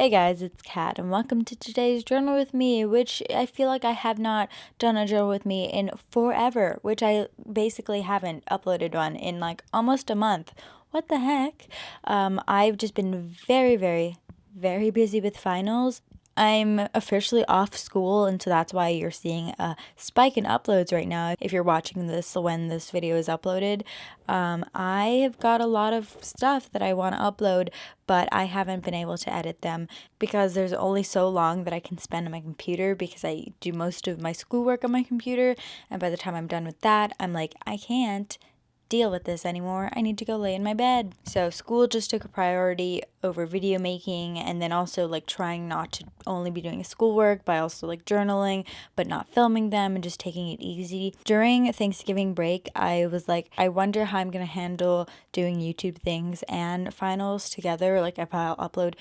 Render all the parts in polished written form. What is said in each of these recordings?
Hey guys, it's Kat, and welcome to today's journal with me, which I feel like I have not done a journal with me in forever, which I basically haven't uploaded one in like almost a month. What the heck? I've just been very busy with finals. I'm officially off school, and so that's why you're seeing a spike in uploads right now. If you're watching this when this video is uploaded, I have got a lot of stuff that I want to upload, but I haven't been able to edit them because there's only so long that I can spend on my computer because I do most of my schoolwork on my computer, and by the time I'm done with that, I'm like, I can't deal with this anymore. I need to go lay in my bed. So school just took a priority over video making, and then also like trying not to only be doing schoolwork but also like journaling but not filming them and just taking it easy. During Thanksgiving break, I was like, I wonder how I'm gonna handle doing YouTube things and finals together. Like if I'll upload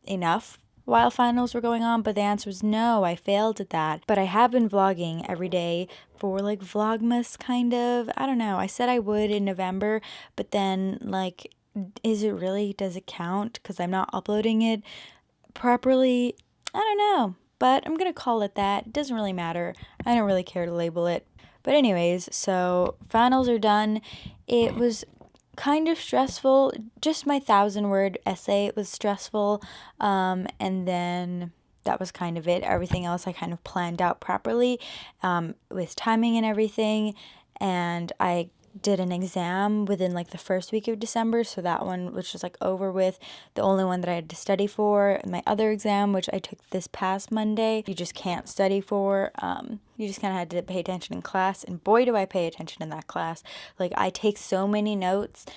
enough while finals were going on, but the answer was no, I failed at that. But I have been vlogging every day for like Vlogmas kind of. I don't know. I said I would in November, but then like, does it count? Because I'm not uploading it properly. I don't know, but I'm gonna call it that. It doesn't really matter. I don't really care to label it. But anyways, so finals are done. It was kind of stressful. Just my 1,000-word essay was stressful. And then that was kind of it. Everything else I kind of planned out properly with timing and everything. And I did an exam within like the first week of December, so that one was just like over with. The only one that I had to study for, my other exam, which I took this past Monday, you just can't study for. You just kind of had to pay attention in class, and boy do I pay attention in that class. Like, I take so many notes.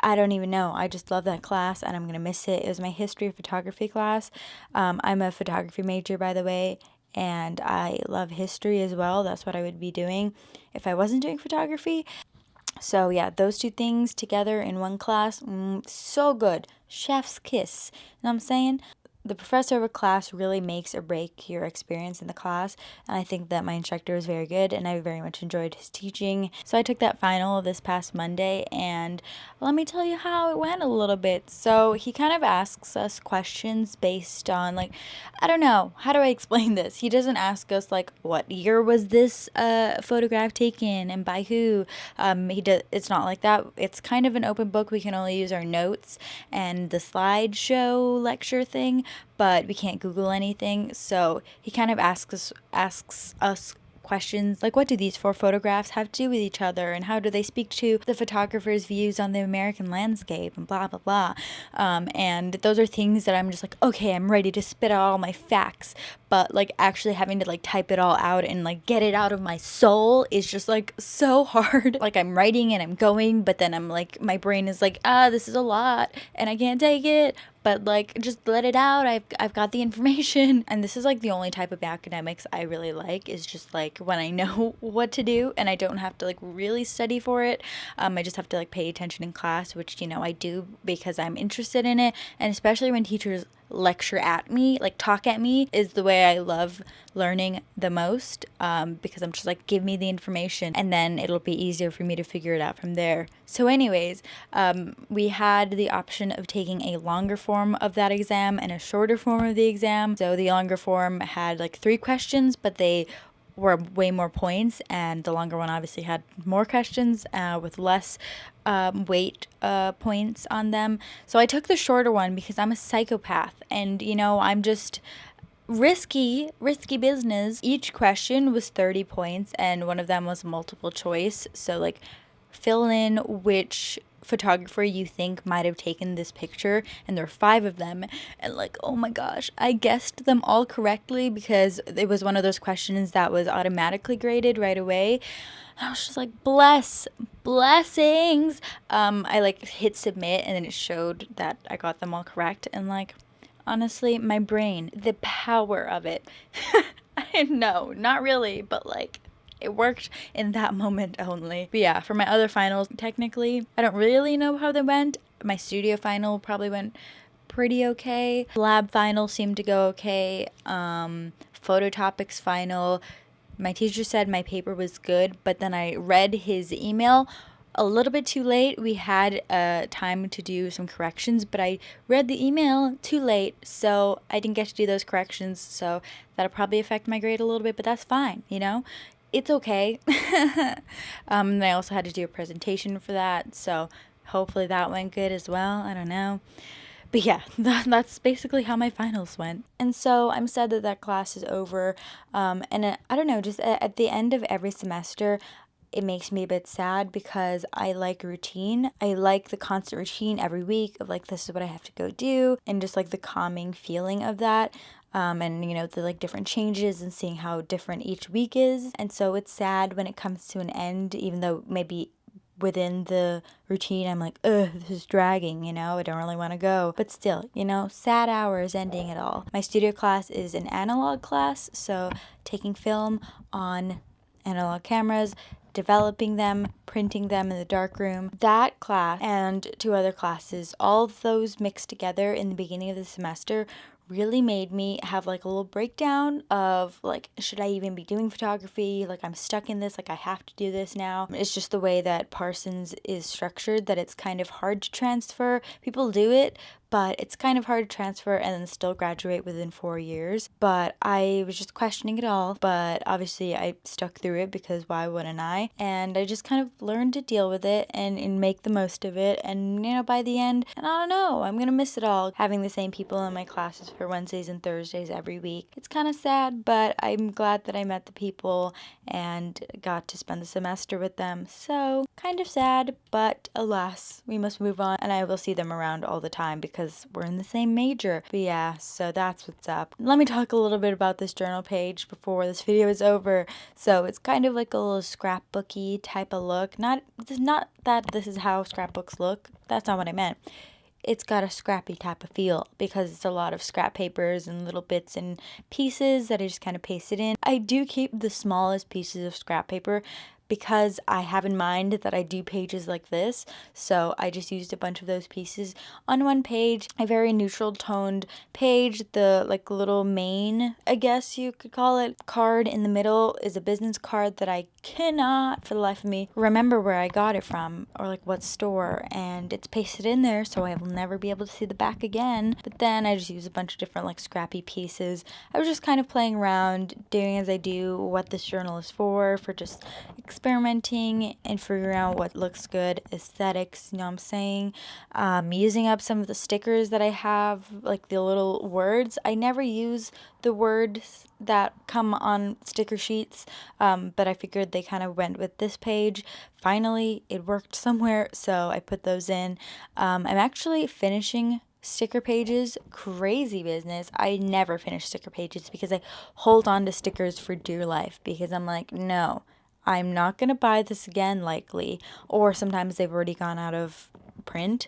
I don't even know. I just love that class, and I'm gonna miss it. It was my history of photography class. I'm a photography major, by the way, and I love history as well. That's what I would be doing if I wasn't doing photography. So yeah, those two things together in one class, so good. Chef's kiss. You know what I'm saying? The professor of a class really makes or break your experience in the class, and I think that my instructor was very good, and I very much enjoyed his teaching. So I took that final this past Monday, and let me tell you how it went a little bit. So he kind of asks us questions based on, like, I don't know, how do I explain this? He doesn't ask us like, what year was this photograph taken and by who? It's not like that. It's kind of an open book. We can only use our notes and the slideshow lecture thing, but we can't Google anything. So he kind of asks us questions like, what do these four photographs have to do with each other, and how do they speak to the photographer's views on the American landscape, and blah blah blah. And those are things that I'm just like, okay, I'm ready to spit out all my facts, but like actually having to like type it all out and like get it out of my soul is just like so hard. Like, I'm writing and I'm going, but then I'm like, my brain is like, this is a lot and I can't take it, but like, just let it out. I've got the information. And this is like the only type of academics I really like, is just like when I know what to do and I don't have to like really study for it. I just have to like pay attention in class, which, you know, I do because I'm interested in it. And especially when teachers lecture at me, like talk at me, is the way I love learning the most, because I'm just like, give me the information and then it'll be easier for me to figure it out from there. So anyways, we had the option of taking a longer form of that exam and a shorter form of the exam. So the longer form had like 3 questions, but they were way more points, and the longer one obviously had more questions with less weight points on them. So I took the shorter one because I'm a psychopath, and you know, I'm just risky business. Each question was 30 points, and one of them was multiple choice. So like, fill in which photographer you think might have taken this picture, and there are 5 of them, and like, oh my gosh, I guessed them all correctly because it was one of those questions that was automatically graded right away. And I was just like, blessings. I like hit submit, and then it showed that I got them all correct, and like, honestly, my brain, the power of it. No, not really, but like, it worked in that moment only. But yeah, for my other finals, technically, I don't really know how they went. My studio final probably went pretty okay. Lab final seemed to go okay. Photo topics final, my teacher said my paper was good, but then I read his email a little bit too late. We had time to do some corrections, but I read the email too late, so I didn't get to do those corrections, so that'll probably affect my grade a little bit, but that's fine, you know? It's okay. And I also had to do a presentation for that, so hopefully that went good as well. I don't know. But yeah, that's basically how my finals went. And so I'm sad that that class is over. And I don't know, just at the end of every semester, it makes me a bit sad because I like routine. I like the constant routine every week of like, this is what I have to go do, and just like the calming feeling of that. And you know, the like different changes and seeing how different each week is. And so it's sad when it comes to an end, even though maybe within the routine I'm like, ugh, this is dragging, you know, I don't really want to go. But still, you know, sad hours ending it all. My studio class is an analog class, so taking film on analog cameras, developing them, printing them in the darkroom. That class and 2 other classes, all of those mixed together in the beginning of the semester really made me have like a little breakdown of like, should I even be doing photography? Like, I'm stuck in this, like I have to do this now. It's just the way that Parsons is structured that it's kind of hard to transfer. People do it, but it's kind of hard to transfer and then still graduate within 4 years. But I was just questioning it all, but obviously I stuck through it because why wouldn't I? And I just kind of learned to deal with it and make the most of it. And you know, by the end, and I don't know, I'm gonna miss it all, having the same people in my classes for Wednesdays and Thursdays every week. It's kind of sad, but I'm glad that I met the people and got to spend the semester with them. So kind of sad, but alas, we must move on, and I will see them around all the time because we're in the same major. But yeah, so that's what's up. Let me talk a little bit about this journal page before this video is over. So it's kind of like a little scrapbooky type of look. Not that this is how scrapbooks look. That's not what I meant. It's got a scrappy type of feel because it's a lot of scrap papers and little bits and pieces that I just kind of pasted in. I do keep the smallest pieces of scrap paper because I have in mind that I do pages like this. So I just used a bunch of those pieces on one page, a very neutral toned page. The like little main, I guess you could call it, card in the middle is a business card that I cannot for the life of me remember where I got it from or like what store, and it's pasted in there so I will never be able to see the back again. But then I just use a bunch of different like scrappy pieces. I was just kind of playing around, doing as I do what this journal is for just experimenting and figuring out what looks good, aesthetics, you know what I'm saying? Using up some of the stickers that I have, like the little words. I never use the words that come on sticker sheets, but I figured they kind of went with this page. Finally, it worked somewhere, so I put those in. I'm actually finishing sticker pages. Crazy business. I never finish sticker pages because I hold on to stickers for dear life because I'm like, no, I'm not going to buy this again, likely. Or sometimes they've already gone out of print.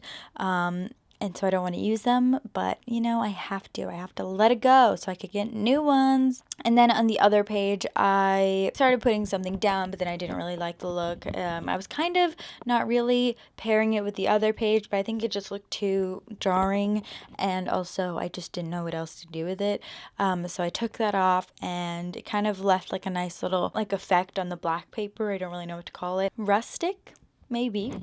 And so I don't want to use them, but you know, I have to let it go so I could get new ones. And then on the other page, I started putting something down, but then I didn't really like the look. I was kind of not really pairing it with the other page, but I think it just looked too jarring, and also I just didn't know what else to do with it. So I took that off, and it kind of left like a nice little like effect on the black paper. I don't really know what to call it. Rustic? Maybe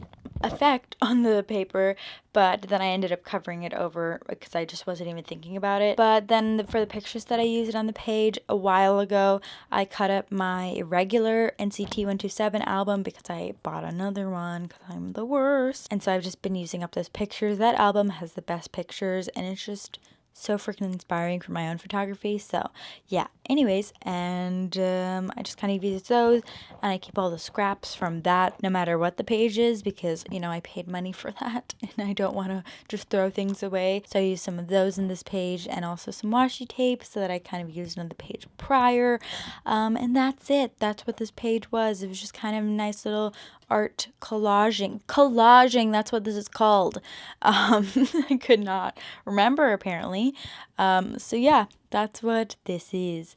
effect on the paper, but then I ended up covering it over because I just wasn't even thinking about it. But then for the pictures that I used on the page a while ago, I cut up my regular NCT 127 album because I bought another one because I'm the worst. And so I've just been using up those pictures. That album has the best pictures, and it's just so freaking inspiring for my own photography. So yeah, anyways, and I just kind of use those, and I keep all the scraps from that no matter what the page is because, you know, I paid money for that and I don't want to just throw things away. So I use some of those in this page and also some washi tape so that I kind of used on the page prior. And that's it. That's what this page was. It was just kind of a nice little art collaging, that's what this is called. I could not remember apparently. So yeah, that's what this is.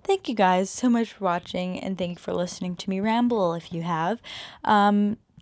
Thank you guys so much for watching, and thank you for listening to me ramble if you have.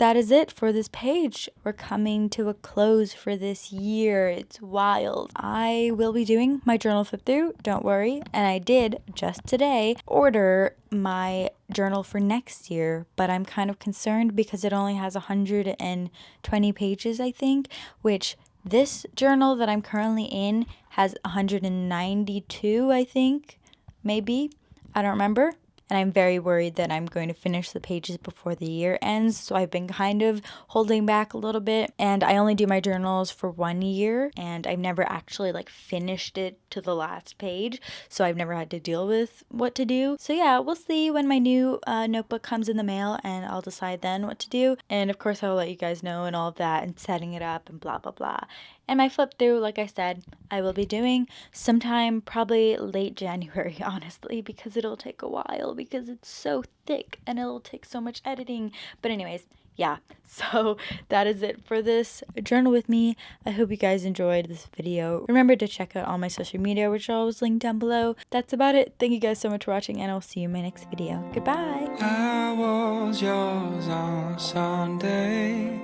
that is it for this page. We're coming to a close for this year. It's wild. I will be doing my journal flip through, don't worry. And I did just today order my journal for next year, but I'm kind of concerned because it only has 120 pages, I think, which this journal that I'm currently in has 192, I think, maybe. I don't remember. And I'm very worried that I'm going to finish the pages before the year ends. So I've been kind of holding back a little bit. And I only do my journals for 1 year. And I've never actually like finished it to the last page. So I've never had to deal with what to do. So yeah, we'll see when my new notebook comes in the mail, and I'll decide then what to do. And of course, I'll let you guys know and all of that and setting it up and blah, blah, blah. And my flip through, like I said, I will be doing sometime probably late January, honestly, because it'll take a while because it's so thick and it'll take so much editing. But anyways, yeah, so that is it for this journal with me. I hope you guys enjoyed this video. Remember to check out all my social media, which are always linked down below. That's about it. Thank you guys so much for watching, and I'll see you in my next video. Goodbye. I was yours on Sunday,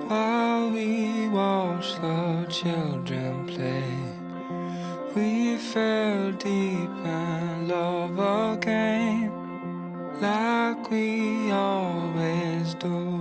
while we watched the children play. We fell deep in love again, like we always do.